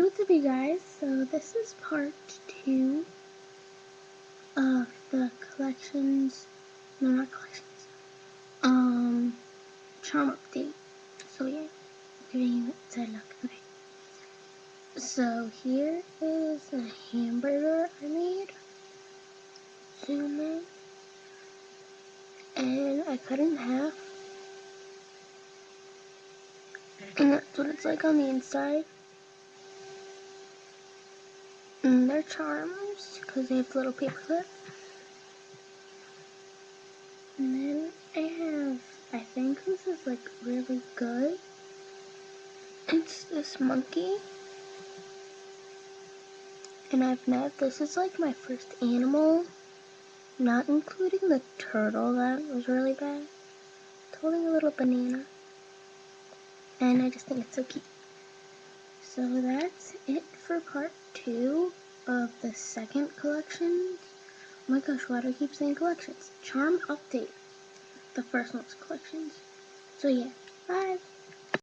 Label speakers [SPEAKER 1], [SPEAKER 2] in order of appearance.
[SPEAKER 1] what's up, you guys? So this is part 2 of the collections, no, not collections, charm update. So yeah, giving you a side look. Okay. So here is a hamburger I made. Zoom in. And I cut it in half. And that's what it's like on the inside. And they're charms because they have little paper clips. And then I think this is like really good. It's this monkey. And this is like my first animal, not including the turtle that was really bad. It's holding a little banana. And I just think it's so cute. So that's it for part 2 of the second collection. Oh my gosh, why do I keep saying collections? Charm update. The first one was collections. So yeah, bye.